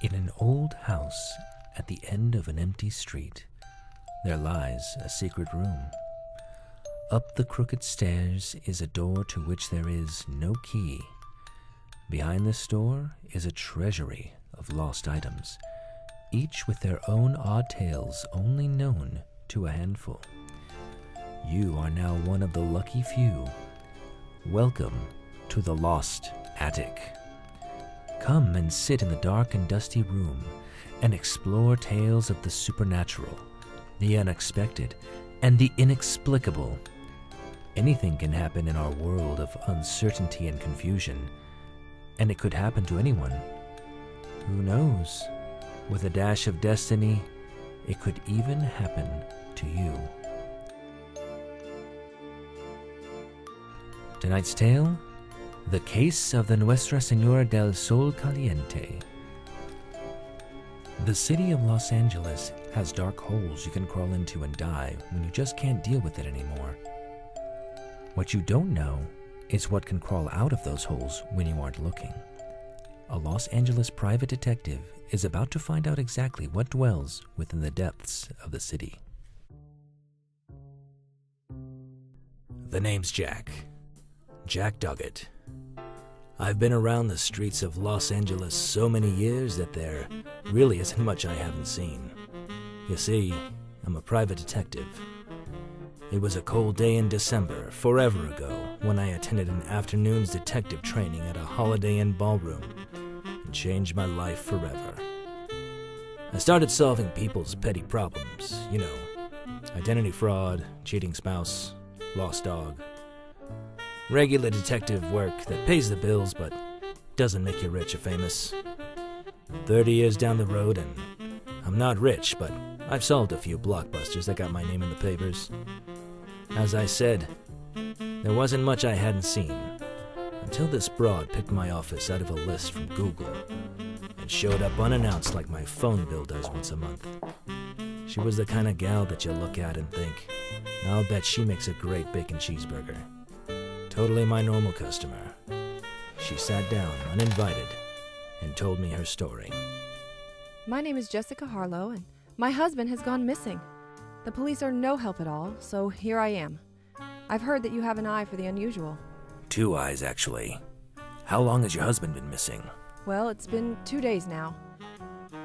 In an old house at the end of an empty street, there lies a secret room. Up the crooked stairs is a door to which there is no key. Behind this door is a treasury of lost items, each with their own odd tales only known to a handful. You are now one of the lucky few. Welcome to the Lost Attic. Come and sit in the dark and dusty room and explore tales of the supernatural, the unexpected, and the inexplicable. Anything can happen in our world of uncertainty and confusion, and it could happen to anyone. Who knows? With a dash of destiny, it could even happen to you. Tonight's tale: The Case of the Nuestra Señora del Sol Caliente. The city of Los Angeles has dark holes you can crawl into and die when you just can't deal with it anymore. What you don't know is what can crawl out of those holes when you aren't looking. A Los Angeles private detective is about to find out exactly what dwells within the depths of the city. The name's Jack Doggett. I've been around the streets of Los Angeles so many years that there really isn't much I haven't seen. You see, I'm a private detective. It was a cold day in December, forever ago, when I attended an afternoon's detective training at a Holiday Inn ballroom and changed my life forever. I started solving people's petty problems, identity fraud, cheating spouse, lost dog. Regular detective work that pays the bills but doesn't make you rich or famous. 30 years down the road and I'm not rich, but I've solved a few blockbusters that got my name in the papers. As I said, there wasn't much I hadn't seen until this broad picked my office out of a list from Google and showed up unannounced like my phone bill does once a month. She was the kind of gal that you look at and think, I'll bet she makes a great bacon cheeseburger. Totally my normal customer. She sat down uninvited and told me her story. My name is Jessica Harlow, and my husband has gone missing. The police are no help at all, so here I am. I've heard that you have an eye for the unusual. 2 eyes, actually. How long has your husband been missing? Well, it's been 2 days now.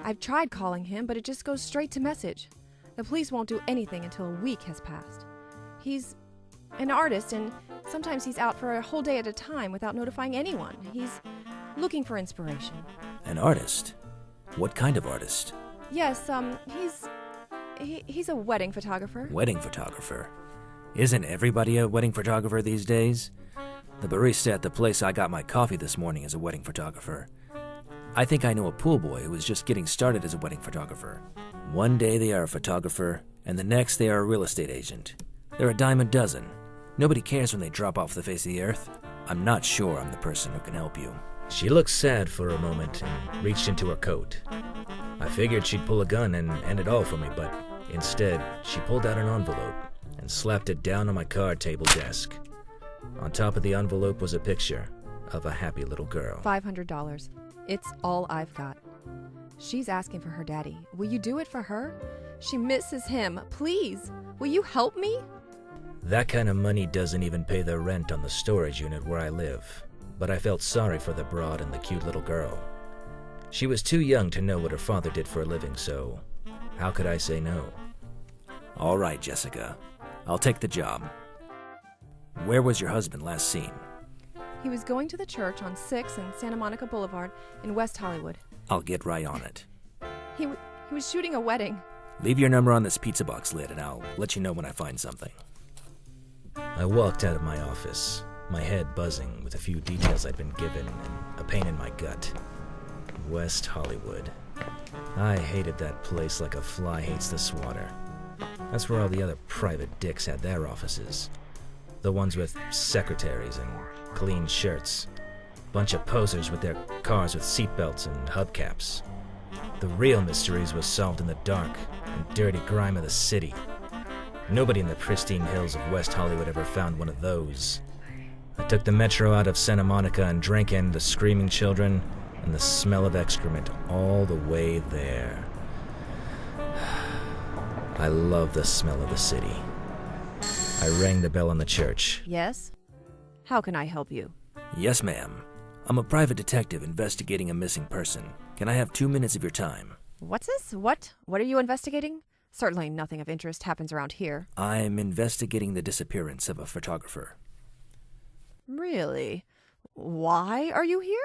I've tried calling him, but it just goes straight to message. The police won't do anything until a week has passed. He's an artist, and sometimes he's out for a whole day at a time without notifying anyone. He's looking for inspiration. An artist? What kind of artist? Yes, he's a wedding photographer. Wedding photographer? Isn't everybody a wedding photographer these days? The barista at the place I got my coffee this morning is a wedding photographer. I think I know a pool boy who is just getting started as a wedding photographer. One day they are a photographer, and the next they are a real estate agent. They're a dime a dozen. Nobody cares when they drop off the face of the earth. I'm not sure I'm the person who can help you. She looked sad for a moment and reached into her coat. I figured she'd pull a gun and end it all for me, but instead, she pulled out an envelope and slapped it down on my card table desk. On top of the envelope was a picture of a happy little girl. $500. It's all I've got. She's asking for her daddy. Will you do it for her? She misses him. Please, will you help me? That kind of money doesn't even pay the rent on the storage unit where I live, but I felt sorry for the broad and the cute little girl. She was too young to know what her father did for a living, so how could I say no? All right, Jessica. I'll take the job. Where was your husband last seen? He was going to the church on 6th and Santa Monica Boulevard in West Hollywood. I'll get right on it. He was shooting a wedding. Leave your number on this pizza box lid and I'll let you know when I find something. I walked out of my office, my head buzzing with a few details I'd been given and a pain in my gut. West Hollywood. I hated that place like a fly hates the swatter. That's where all the other private dicks had their offices. The ones with secretaries and clean shirts. Bunch of posers with their cars with seatbelts and hubcaps. The real mysteries were solved in the dark and dirty grime of the city. Nobody in the pristine hills of West Hollywood ever found one of those. I took the metro out of Santa Monica and drank in the screaming children, and the smell of excrement all the way there. I love the smell of the city. I rang the bell on the church. Yes? How can I help you? Yes, ma'am. I'm a private detective investigating a missing person. Can I have 2 minutes of your time? What's this? What? What are you investigating? Certainly nothing of interest happens around here. I'm investigating the disappearance of a photographer. Really? Why are you here?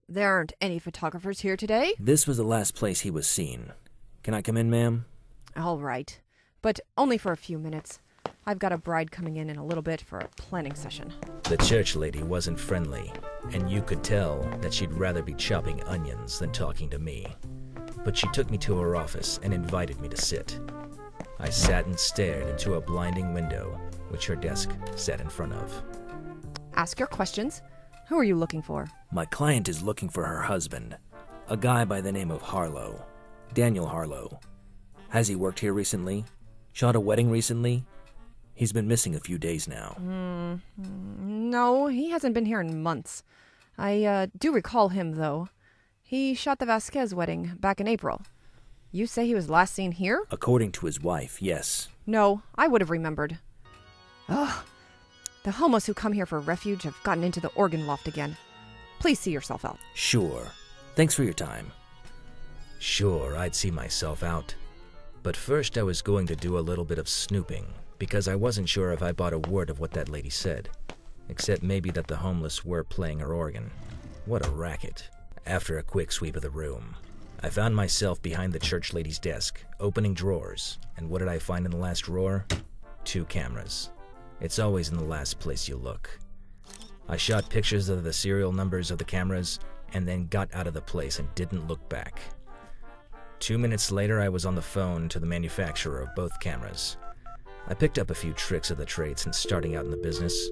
There aren't any photographers here today. This was the last place he was seen. Can I come in, ma'am? All right, but only for a few minutes. I've got a bride coming in a little bit for a planning session. The church lady wasn't friendly, and you could tell that she'd rather be chopping onions than talking to me. But she took me to her office and invited me to sit. I sat and stared into a blinding window, which her desk sat in front of. Ask your questions. Who are you looking for? My client is looking for her husband, a guy by the name of Harlow, Daniel Harlow. Has he worked here recently? Shot a wedding recently? He's been missing a few days now. No, he hasn't been here in months. I do recall him, though. He shot the Vasquez wedding back in April. You say he was last seen here? According to his wife, yes. No, I would have remembered. Ugh. The homeless who come here for refuge have gotten into the organ loft again. Please see yourself out. Sure. Thanks for your time. Sure, I'd see myself out. But first I was going to do a little bit of snooping, because I wasn't sure if I bought a word of what that lady said, except maybe that the homeless were playing her organ. What a racket. After a quick sweep of the room, I found myself behind the church lady's desk, opening drawers, and what did I find in the last drawer? 2 cameras. It's always in the last place you look. I shot pictures of the serial numbers of the cameras, and then got out of the place and didn't look back. 2 minutes later, I was on the phone to the manufacturer of both cameras. I picked up a few tricks of the trade since starting out in the business.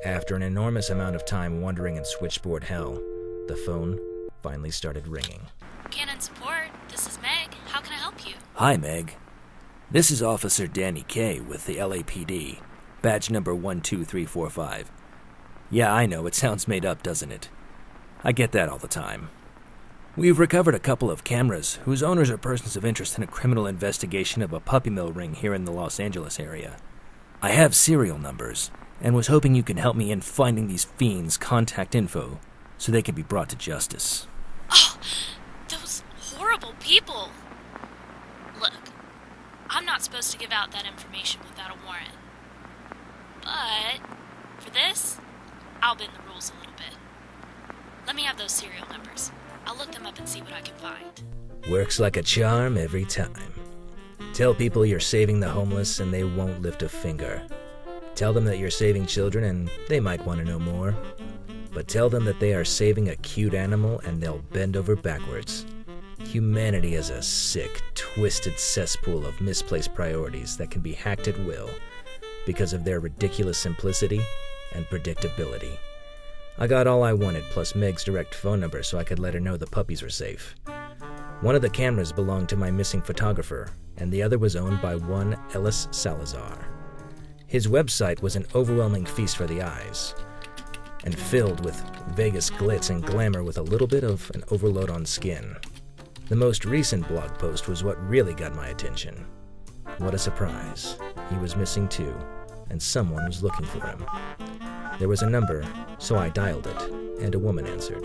After an enormous amount of time wandering in switchboard hell, the phone finally started ringing. Canon Support, this is Meg. How can I help you? Hi, Meg. This is Officer Danny K. with the LAPD, badge number 12345. Yeah, I know, it sounds made up, doesn't it? I get that all the time. We've recovered a couple of cameras whose owners are persons of interest in a criminal investigation of a puppy mill ring here in the Los Angeles area. I have serial numbers, and was hoping you can help me in finding these fiends' contact info so they can be brought to justice. Oh, those horrible people. Look, I'm not supposed to give out that information without a warrant. But for this, I'll bend the rules a little bit. Let me have those serial numbers. I'll look them up and see what I can find. Works like a charm every time. Tell people you're saving the homeless and they won't lift a finger. Tell them that you're saving children and they might want to know more. But tell them that they are saving a cute animal and they'll bend over backwards. Humanity is a sick, twisted cesspool of misplaced priorities that can be hacked at will because of their ridiculous simplicity and predictability. I got all I wanted, plus Meg's direct phone number so I could let her know the puppies were safe. One of the cameras belonged to my missing photographer, and the other was owned by one Ellis Salazar. His website was an overwhelming feast for the eyes, and filled with Vegas glitz and glamour with a little bit of an overload on skin. The most recent blog post was what really got my attention. What a surprise. He was missing too, and someone was looking for him. There was a number, so I dialed it, and a woman answered.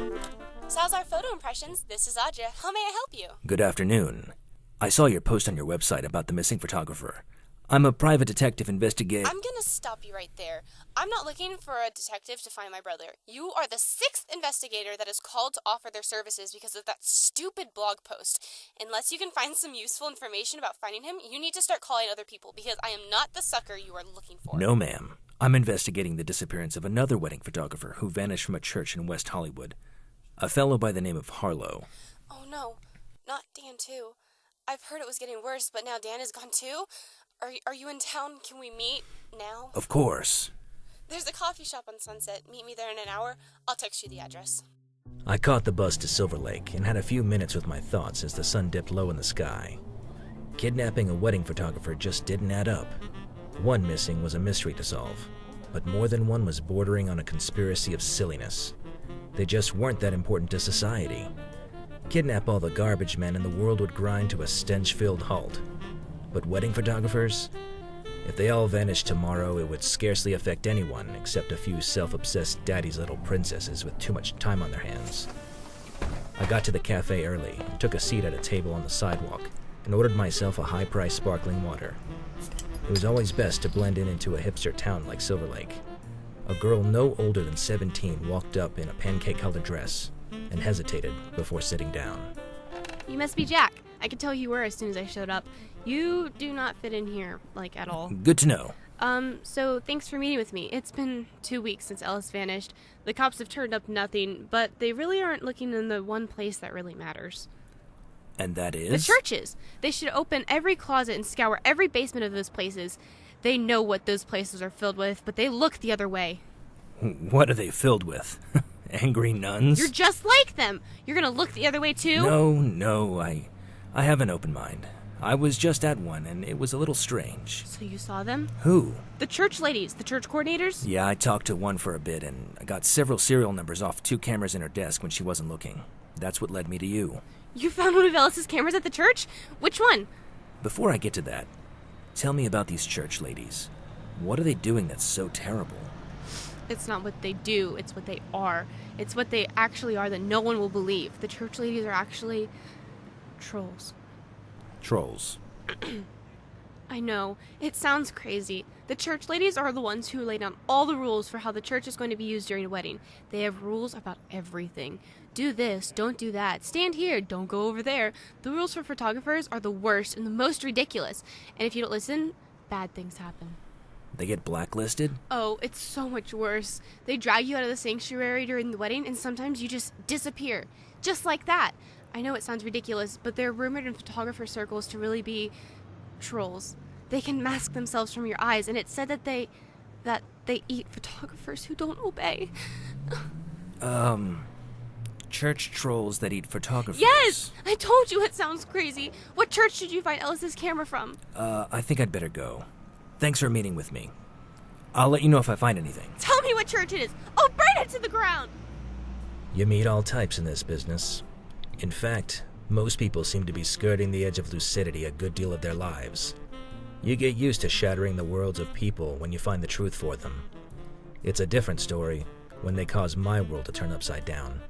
Salazar Photo Impressions, this is Audra. How may I help you? Good afternoon. I saw your post on your website about the missing photographer. I'm a private detective investigating. I'm gonna stop you right there. I'm not looking for a detective to find my brother. You are the 6th investigator that is called to offer their services because of that stupid blog post. Unless you can find some useful information about finding him, you need to start calling other people because I am not the sucker you are looking for. No, ma'am. I'm investigating the disappearance of another wedding photographer who vanished from a church in West Hollywood. A fellow by the name of Harlow. Oh no, not Dan too. I've heard it was getting worse, but now Dan is gone too? Are you in town? Can we meet now? Of course. There's a coffee shop on Sunset. Meet me there in an hour. I'll text you the address. I caught the bus to Silver Lake and had a few minutes with my thoughts as the sun dipped low in the sky. Kidnapping a wedding photographer just didn't add up. One missing was a mystery to solve, but more than one was bordering on a conspiracy of silliness. They just weren't that important to society. Kidnap all the garbage men and the world would grind to a stench-filled halt. But wedding photographers? If they all vanished tomorrow, it would scarcely affect anyone except a few self-obsessed daddy's little princesses with too much time on their hands. I got to the cafe early, took a seat at a table on the sidewalk, and ordered myself a high-priced sparkling water. It was always best to blend in into a hipster town like Silver Lake. A girl no older than 17 walked up in a pancake-colored dress and hesitated before sitting down. You must be Jack. I could tell you were as soon as I showed up. You do not fit in here, at all. Good to know. So thanks for meeting with me. It's been 2 weeks since Ellis vanished. The cops have turned up nothing, but they really aren't looking in the one place that really matters. And that is? The churches. They should open every closet and scour every basement of those places. They know what those places are filled with, but they look the other way. What are they filled with? Angry nuns? You're just like them. You're gonna look the other way too? No, I have an open mind. I was just at one, and it was a little strange. So you saw them? Who? The church ladies, the church coordinators? Yeah, I talked to one for a bit, and I got several serial numbers off 2 cameras in her desk when she wasn't looking. That's what led me to you. You found one of Ellis's cameras at the church? Which one? Before I get to that, tell me about these church ladies. What are they doing that's so terrible? It's not what they do, it's what they are. It's what they actually are that no one will believe. The church ladies are actually trolls. Trolls. I know, it sounds crazy. The church ladies are the ones who lay down all the rules for how the church is going to be used during a wedding. They have rules about everything. Do this, don't do that. Stand here, don't go over there. The rules for photographers are the worst and the most ridiculous. And if you don't listen, bad things happen. They get blacklisted? Oh, it's so much worse. They drag you out of the sanctuary during the wedding, and sometimes you just disappear. Just like that. I know it sounds ridiculous, but they're rumored in photographer circles to really be trolls. They can mask themselves from your eyes, and it's said that they eat photographers who don't obey. Church trolls that eat photographers? Yes! I told you it sounds crazy. What church did you find Ellis's camera from? I think I'd better go. Thanks for meeting with me. I'll let you know if I find anything. Tell me what church it is. I'll burn it to the ground! You meet all types in this business. In fact, most people seem to be skirting the edge of lucidity a good deal of their lives. You get used to shattering the worlds of people when you find the truth for them. It's a different story when they cause my world to turn upside down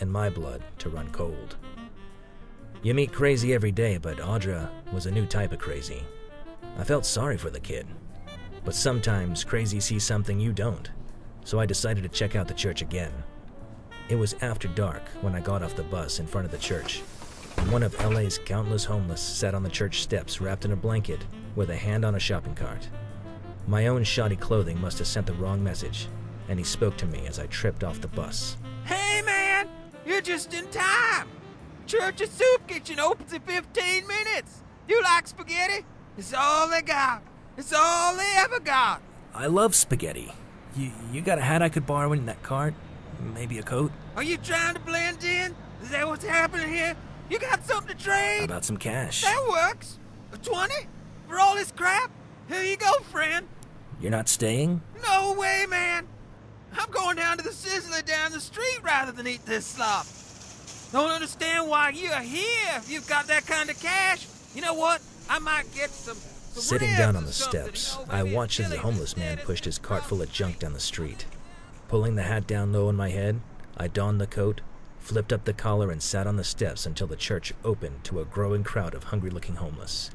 and my blood to run cold. You meet crazy every day, but Audra was a new type of crazy. I felt sorry for the kid. But sometimes crazy sees something you don't, so I decided to check out the church again. It was after dark when I got off the bus in front of the church. One of LA's countless homeless sat on the church steps wrapped in a blanket with a hand on a shopping cart. My own shoddy clothing must have sent the wrong message, and he spoke to me as I tripped off the bus. Hey man, you're just in time. Church's Soup Kitchen opens in 15 minutes. You like spaghetti? It's all they got. It's all they ever got. I love spaghetti. You got a hat I could borrow in that cart? Maybe a coat? Are you trying to blend in? Is that what's happening here? You got something to trade? How about some cash? That works. A 20? For all this crap? Here you go, friend. You're not staying? No way, man. I'm going down to the Sizzler down the street rather than eat this slop. Don't understand why you're here if you've got that kind of cash. You know what? I might get some Sitting ribs down or on the something, steps, you know, I maybe a watched as the chili homeless man instead. pushed his cart full of junk down the street. Pulling the hat down low on my head, I donned the coat, flipped up the collar, and sat on the steps until the church opened to a growing crowd of hungry-looking homeless.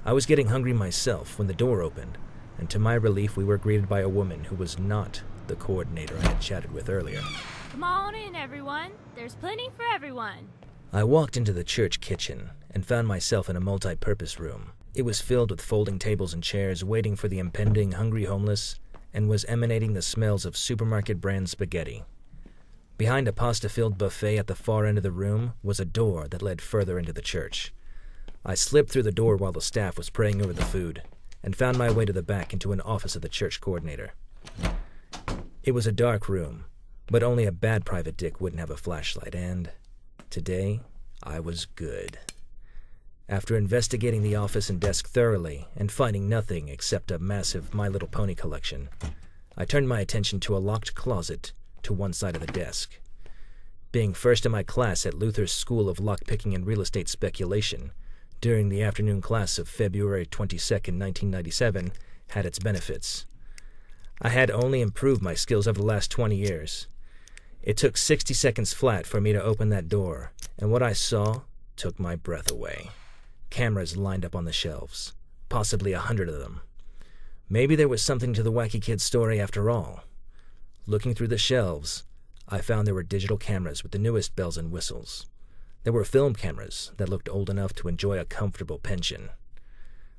I was getting hungry myself when the door opened, and to my relief we were greeted by a woman who was not the coordinator I had chatted with earlier. Come on in, everyone. There's plenty for everyone. I walked into the church kitchen and found myself in a multi-purpose room. It was filled with folding tables and chairs waiting for the impending hungry homeless and was emanating the smells of supermarket brand spaghetti. Behind a pasta-filled buffet at the far end of the room was a door that led further into the church. I slipped through the door while the staff was praying over the food and found my way to the back into an office of the church coordinator. It was a dark room, but only a bad private dick wouldn't have a flashlight, and today I was good. After investigating the office and desk thoroughly and finding nothing except a massive My Little Pony collection, I turned my attention to a locked closet to one side of the desk. being first in my class at Luther's School of Lockpicking and Real Estate Speculation during the afternoon class of February 22nd, 1997, had its benefits. I had only improved my skills over the last 20 years. It took 60 seconds flat for me to open that door, and what I saw took my breath away. Cameras lined up on the shelves, possibly 100 of them. Maybe there was something to the wacky kid's story after all. Looking through the shelves, I found there were digital cameras with the newest bells and whistles. There were film cameras that looked old enough to enjoy a comfortable pension.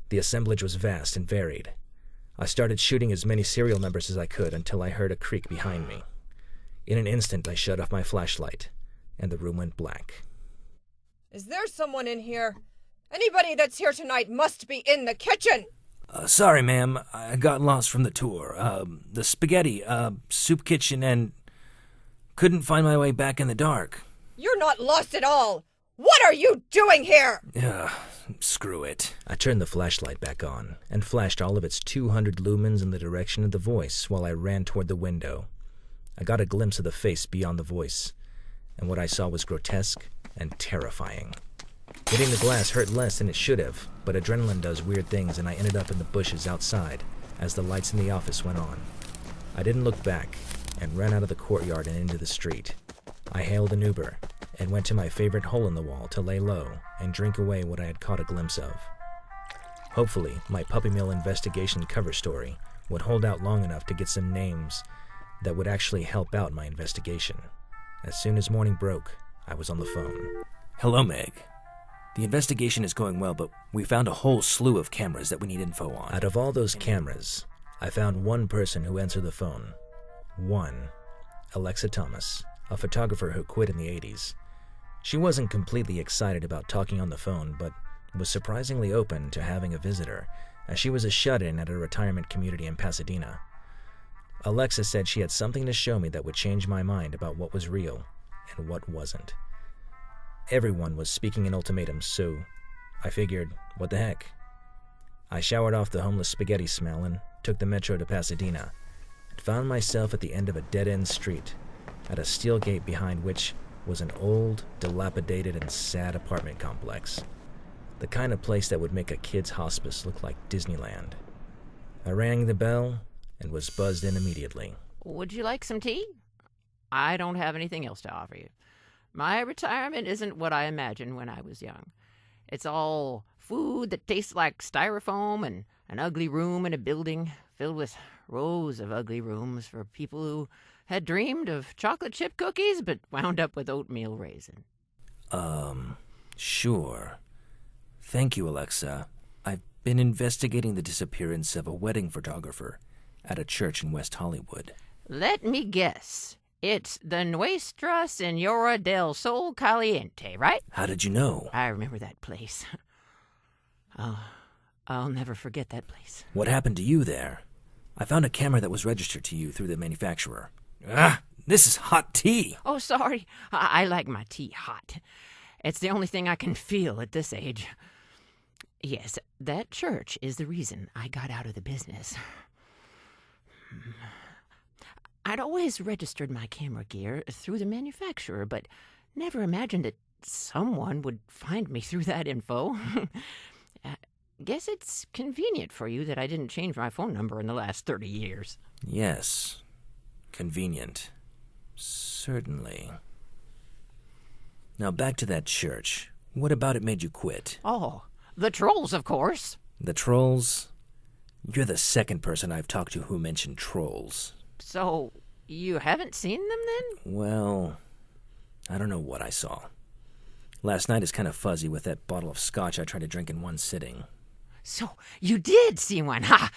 The assemblage was vast and varied. I started shooting as many serial numbers as I could until I heard a creak behind me. In an instant, I shut off my flashlight, and the room went black. Is there someone in here? Anybody that's here tonight must be in the kitchen! Sorry, ma'am. I got lost from the tour. The spaghetti, soup kitchen, and couldn't find my way back in the dark. You're not lost at all! What are you doing here? Screw it. I turned the flashlight back on and flashed all of its 200 lumens in the direction of the voice while I ran toward the window. I got a glimpse of the face beyond the voice, and what I saw was grotesque and terrifying. Hitting the glass hurt less than it should have, but adrenaline does weird things, and I ended up in the bushes outside as the lights in the office went on. I didn't look back and ran out of the courtyard and into the street. I hailed an Uber and went to my favorite hole in the wall to lay low and drink away what I had caught a glimpse of. Hopefully, my Puppy Mill investigation cover story would hold out long enough to get some names that would actually help out my investigation. As soon as morning broke, I was on the phone. Hello, Meg. The investigation is going well, but we found a whole slew of cameras that we need info on. Out of all those cameras, I found one person who answered the phone. One. Alexa Thomas, a photographer who quit in the 80s. She wasn't completely excited about talking on the phone, but was surprisingly open to having a visitor, as she was a shut-in at a retirement community in Pasadena. Alexa said she had something to show me that would change my mind about what was real and what wasn't. Everyone was speaking in ultimatums, so I figured, what the heck? I showered off the homeless spaghetti smell and took the metro to Pasadena, and found myself at the end of a dead-end street, at a steel gate behind which was an old, dilapidated, and sad apartment complex. The kind of place that would make a kid's hospice look like Disneyland. I rang the bell and was buzzed in immediately. Would you like some tea? I don't have anything else to offer you. My retirement isn't what I imagined when I was young. It's all food that tastes like styrofoam and an ugly room in a building filled with rows of ugly rooms for people who had dreamed of chocolate chip cookies but wound up with oatmeal raisin. Sure. Thank you, Alexa. I've been investigating the disappearance of a wedding photographer at a church in West Hollywood. Let me guess. It's the Nuestra, Señora del Sol Caliente, right? How did you know? I remember that place. I'll never forget that place. What happened to you there? I found a camera that was registered to you through the manufacturer. This is hot tea. Oh, sorry. I like my tea hot. It's the only thing I can feel at this age. Yes, that church is the reason I got out of the business. I'd always registered my camera gear through the manufacturer, but never imagined that someone would find me through that info. Guess it's convenient for you that I didn't change my phone number in the last 30 years. Yes. Convenient. Certainly. Now back to that church. What about it made you quit? Oh, the trolls, of course. The trolls? You're the second person I've talked to who mentioned trolls. So, you haven't seen them then? Well, I don't know what I saw. Last night is kind of fuzzy with that bottle of scotch I tried to drink in one sitting. So, you did see one, ha!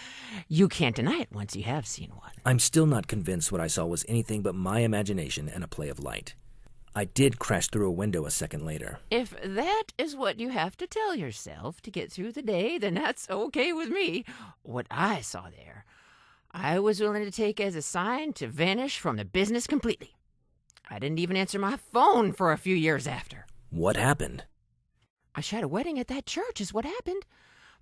You can't deny it once you have seen one. I'm still not convinced what I saw was anything but my imagination and a play of light. I did crash through a window a second later. If that is what you have to tell yourself to get through the day, then that's okay with me. What I saw there, I was willing to take as a sign to vanish from the business completely. I didn't even answer my phone for a few years after. What happened? I shot a wedding at that church is what happened.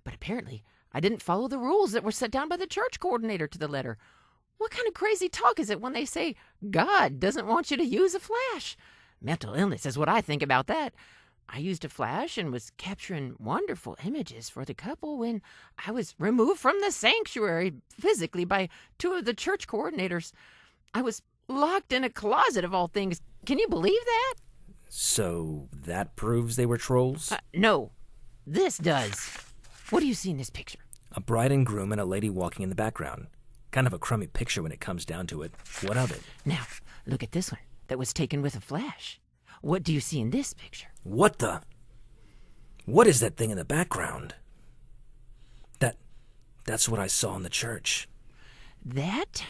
But apparently, I didn't follow the rules that were set down by the church coordinator to the letter. What kind of crazy talk is it when they say God doesn't want you to use a flash? mental illness is what I think about that. I used a flash and was capturing wonderful images for the couple when I was removed from the sanctuary physically by two of the church coordinators. I was locked in a closet of all things. Can you believe that? So that proves they were trolls? No, this does. What do you see in this picture? A bride and groom and a lady walking in the background. Kind of a crummy picture when it comes down to it. What of it? Now, look at this one that was taken with a flash. What do you see in this picture? What the? What is that thing in the background? That's what I saw in the church. That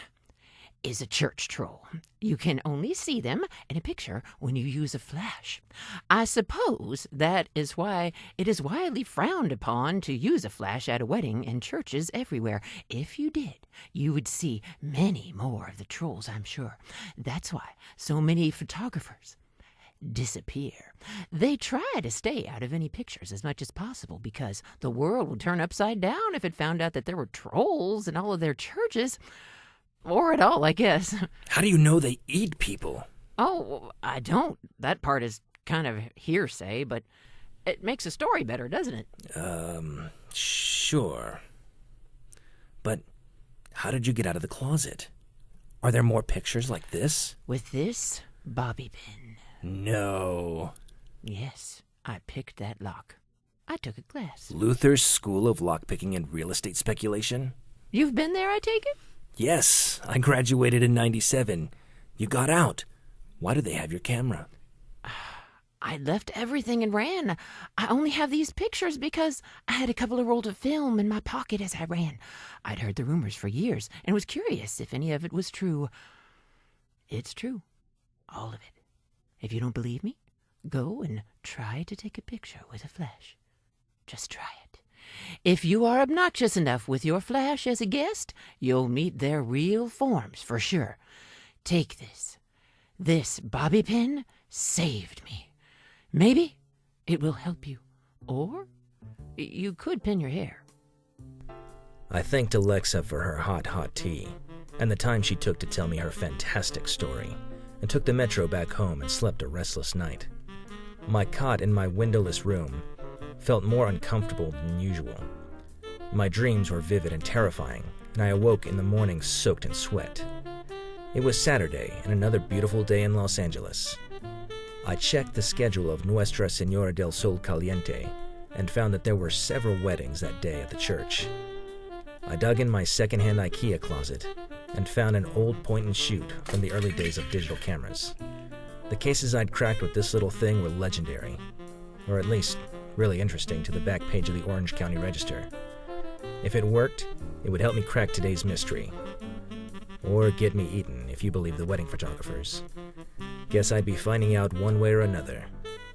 is a church troll. You can only see them in a picture when you use a flash. I suppose that is why it is widely frowned upon to use a flash at a wedding in churches everywhere. If you did, you would see many more of the trolls, I'm sure. That's why so many photographers disappear. They try to stay out of any pictures as much as possible because the world would turn upside down if it found out that there were trolls in all of their churches. Or at all, I guess. How do you know they eat people? Oh, I don't. That part is kind of hearsay, but it makes a story better, doesn't it? Sure. But how did you get out of the closet? Are there more pictures like this? With this bobby pin. No. Yes, I picked that lock. I took a class. Luther's School of Lockpicking and Real Estate Speculation? You've been there, I take it? Yes, I graduated in 97. You got out. Why do they have your camera? I left everything and ran. I only have these pictures because I had a couple of rolls of film in my pocket as I ran. I'd heard the rumors for years and was curious if any of it was true. It's true. All of it. If you don't believe me, go and try to take a picture with a flash. Just try it. If you are obnoxious enough with your flash as a guest, you'll meet their real forms for sure. Take this. This bobby pin saved me. Maybe it will help you. Or you could pin your hair. I thanked Alexa for her hot tea and the time she took to tell me her fantastic story, and took the metro back home and slept a restless night. My cot in my windowless room felt more uncomfortable than usual. My dreams were vivid and terrifying, and I awoke in the morning soaked in sweat. It was Saturday and another beautiful day in Los Angeles. I checked the schedule of Nuestra, Señora del Sol Caliente and found that there were several weddings that day at the church. I dug in my secondhand IKEA closet and found an old point-and-shoot from the early days of digital cameras. The cases I'd cracked with this little thing were legendary, or at least really interesting to the back page of the Orange County Register. If it worked, it would help me crack today's mystery. Or get me eaten, if you believe the wedding photographers. Guess I'd be finding out one way or another,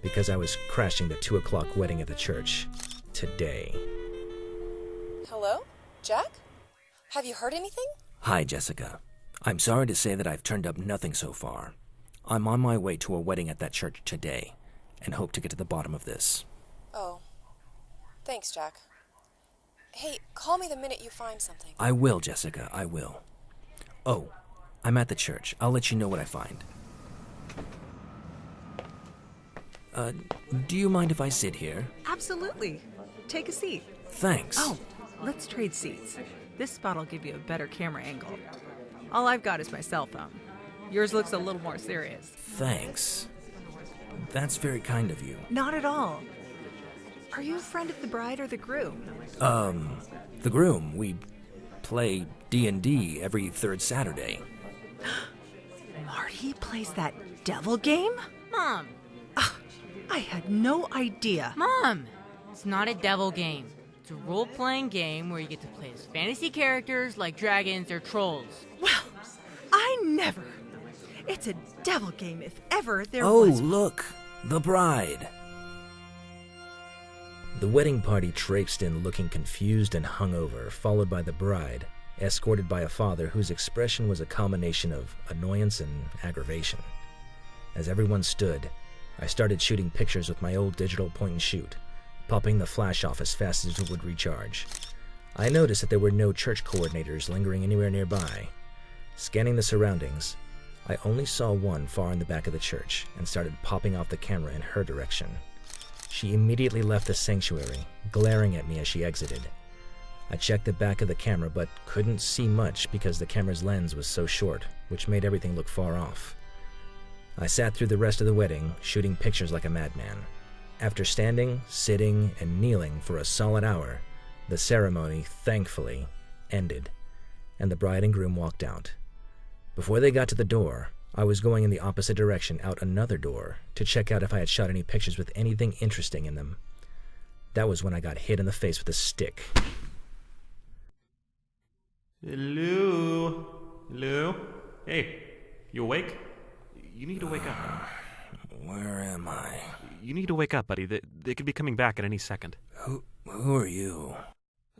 because I was crashing the 2 o'clock wedding at the church today. Hello? Jack? Have you heard anything? Hi, Jessica. I'm sorry to say that I've turned up nothing so far. I'm on my way to a wedding at that church today, and hope to get to the bottom of this. Oh. Thanks, Jack. Hey, call me the minute you find something. I will, Jessica, I will. Oh, I'm at the church. I'll let you know what I find. Do you mind if I sit here? Absolutely. Take a seat. Thanks. Oh, let's trade seats. This spot will give you a better camera angle. All I've got is my cell phone. Yours looks a little more serious. Thanks. That's very kind of you. Not at all. Are you a friend of the bride or the groom? The groom. We play D&D every third Saturday. Marty plays that devil game? Mom! I had no idea. Mom! It's not a devil game. It's a role-playing game where you get to play as fantasy characters like dragons or trolls. Well, I never. It's a devil game if ever there Oh, was. look! The bride! The wedding party traipsed in looking confused and hungover, followed by the bride, escorted by a father whose expression was a combination of annoyance and aggravation. As everyone stood, I started shooting pictures with my old digital point-and-shoot, popping the flash off as fast as it would recharge. I noticed that there were no church coordinators lingering anywhere nearby. Scanning the surroundings, I only saw one far in the back of the church and started popping off the camera in her direction. She immediately left the sanctuary, glaring at me as she exited. I checked the back of the camera but couldn't see much because the camera's lens was so short, which made everything look far off. I sat through the rest of the wedding, shooting pictures like a madman. After standing, sitting, and kneeling for a solid hour, the ceremony, thankfully, ended, and the bride and groom walked out. Before they got to the door, I was going in the opposite direction out another door to check out if I had shot any pictures with anything interesting in them. That was when I got hit in the face with a stick. Hello? Hello? Hey, you awake? You need to wake up. Where am I? You need to wake up, buddy. They could be coming back at any second. Who are you?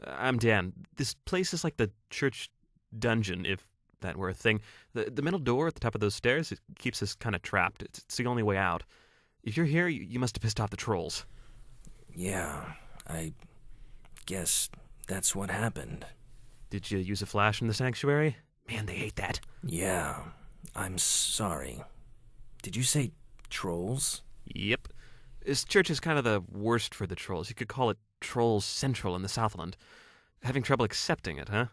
I'm Dan. This place is like the church dungeon, if that were a thing. The metal door at the top of those stairs, it keeps us kind of trapped. It's the only way out. If you're here, you must have pissed off the trolls. Yeah, I guess that's what happened. Did you use a flash in the sanctuary? Man, they hate that. Yeah, I'm sorry. Did you say trolls? Yep. This church is kind of the worst for the trolls. You could call it Trolls Central in the Southland. Having trouble accepting it, huh?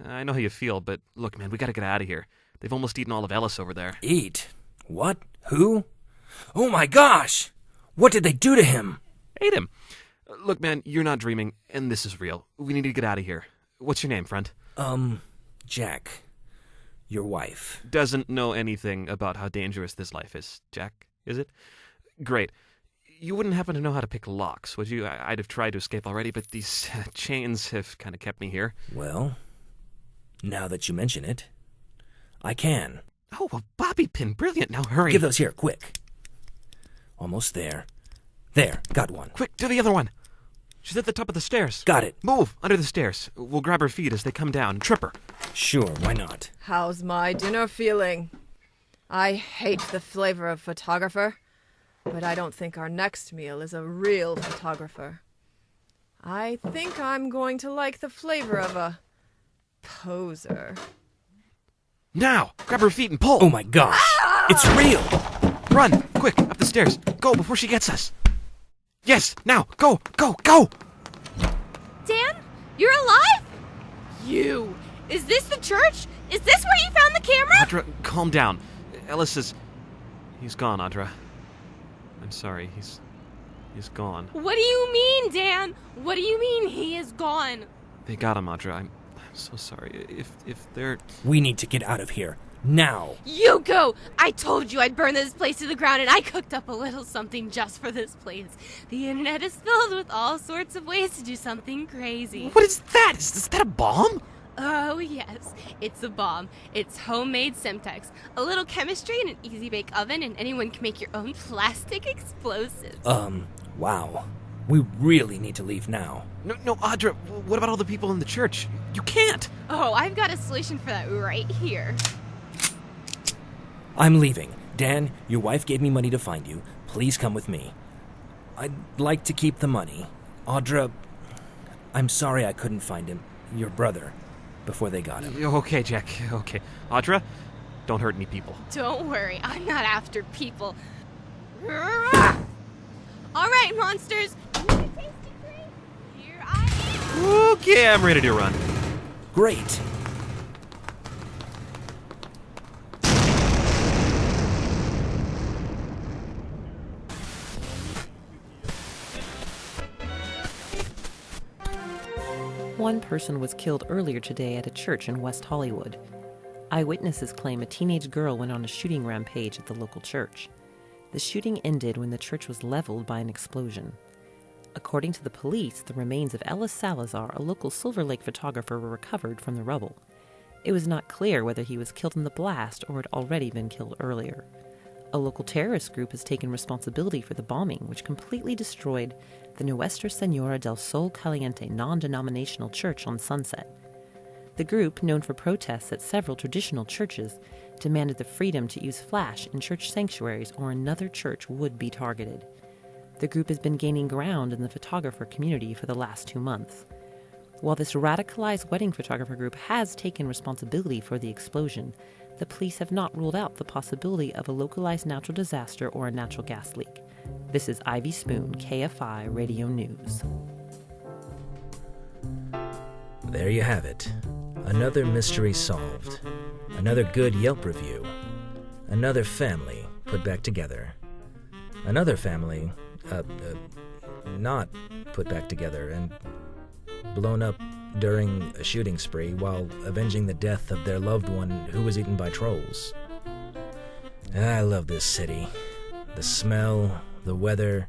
I know how you feel, but look, man, we gotta get out of here. They've almost eaten all of Ellis over there. Eat? What? Who? Oh my gosh! What did they do to him? Ate him. Look, man, you're not dreaming, and this is real. We need to get out of here. What's your name, friend? Jack. Your wife. Doesn't know anything about how dangerous this life is, Jack, is it? Great. You wouldn't happen to know how to pick locks, would you? I'd have tried to escape already, but these chains have kind of kept me here. Well, now that you mention it, I can. Oh, a bobby pin. Brilliant. Now hurry. Give those here, quick. Almost there. There, got one. Quick, do the other one. She's at the top of the stairs. Got it. Move, under the stairs. We'll grab her feet as they come down. Trip her. Sure, why not? How's my dinner feeling? I hate the flavor of photographer, but I don't think our next meal is a real photographer. I think I'm going to like the flavor of a poser. Now, grab her feet and pull. Oh my gosh, it's real! Run, quick, up the stairs. Go before she gets us. Yes, now, go, go, go! Dan, you're alive? You. Is this the church? Is this where you found the camera? Audra, calm down. Ellis is... He's gone, Audra. I'm sorry, he's gone. What do you mean, Dan? What do you mean he is gone? They got him, Audra. I'm so sorry. If they're... We need to get out of here, now! You go! I told you I'd burn this place to the ground, and I cooked up a little something just for this place. The internet is filled with all sorts of ways to do something crazy. What is that? Is that a bomb? Oh, yes. It's a bomb. It's homemade Semtex. A little chemistry in an easy-bake oven, and anyone can make your own plastic explosives. Wow. We really need to leave now. No, Audra, what about all the people in the church? You can't! Oh, I've got a solution for that right here. I'm leaving. Dan, your wife gave me money to find you. Please come with me. I'd like to keep the money. Audra, I'm sorry I couldn't find him, your brother, before they got him. Okay, Jack, okay. Audra, don't hurt any people. Don't worry, I'm not after people. All right, monsters. Here I am. Okay, I'm ready to run. Great. One person was killed earlier today at a church in West Hollywood. Eyewitnesses claim a teenage girl went on a shooting rampage at the local church. The shooting ended when the church was leveled by an explosion. According to the police, the remains of Ellis Salazar, a local Silver Lake photographer, were recovered from the rubble. It was not clear whether he was killed in the blast or had already been killed earlier. A local terrorist group has taken responsibility for the bombing, which completely destroyed the Nuestra, Señora del Sol Caliente non-denominational church on Sunset. The group, known for protests at several traditional churches, demanded the freedom to use flash in church sanctuaries or another church would be targeted. The group has been gaining ground in the photographer community for the last 2 months. While this radicalized wedding photographer group has taken responsibility for the explosion, the police have not ruled out the possibility of a localized natural disaster or a natural gas leak. This is Ivy Spoon, KFI Radio News. There you have it. Another mystery solved. Another good Yelp review. Another family put back together. Another family, not put back together and blown up during a shooting spree while avenging the death of their loved one who was eaten by trolls. I love this city. The smell, the weather,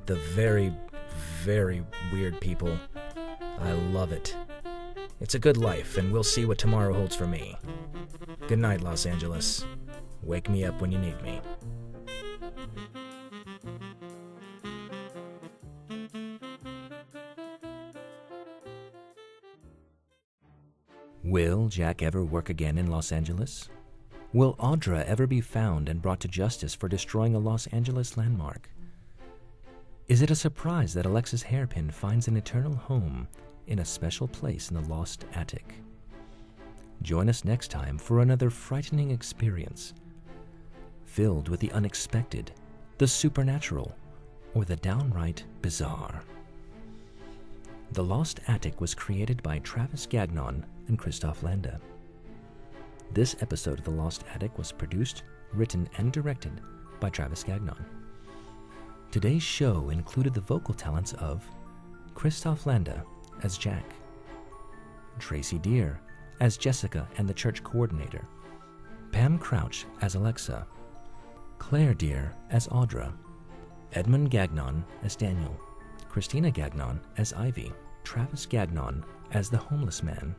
the very, very weird people. I love it. It's a good life, and we'll see what tomorrow holds for me. Good night, Los Angeles. Wake me up when you need me. Will Jack ever work again in Los Angeles? Will Audra ever be found and brought to justice for destroying a Los Angeles landmark? Is it a surprise that Alexis Hairpin finds an eternal home in a special place in the lost attic? Join us next time for another frightening experience filled with the unexpected, the supernatural, or the downright bizarre. The Lost Attic was created by Travis Gagnon and Christoph Landa. This episode of The Lost Attic was produced, written, and directed by Travis Gagnon. Today's show included the vocal talents of Christoph Landa as Jack, Tracy Deer as Jessica and the church coordinator, Pam Crouch as Alexa, Claire Deer as Audra, Edmund Gagnon as Daniel, Christina Gagnon as Ivy, Travis Gagnon as the homeless man,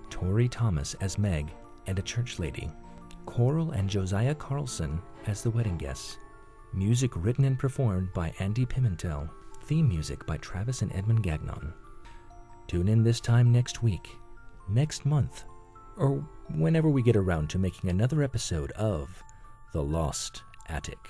Tori Thomas as Meg and a church lady, Coral and Josiah Carlson as the wedding guests. Music written and performed by Andy Pimentel. Theme music by Travis and Edmund Gagnon. Tune in this time next week, next month, or whenever we get around to making another episode of The Lost Attic.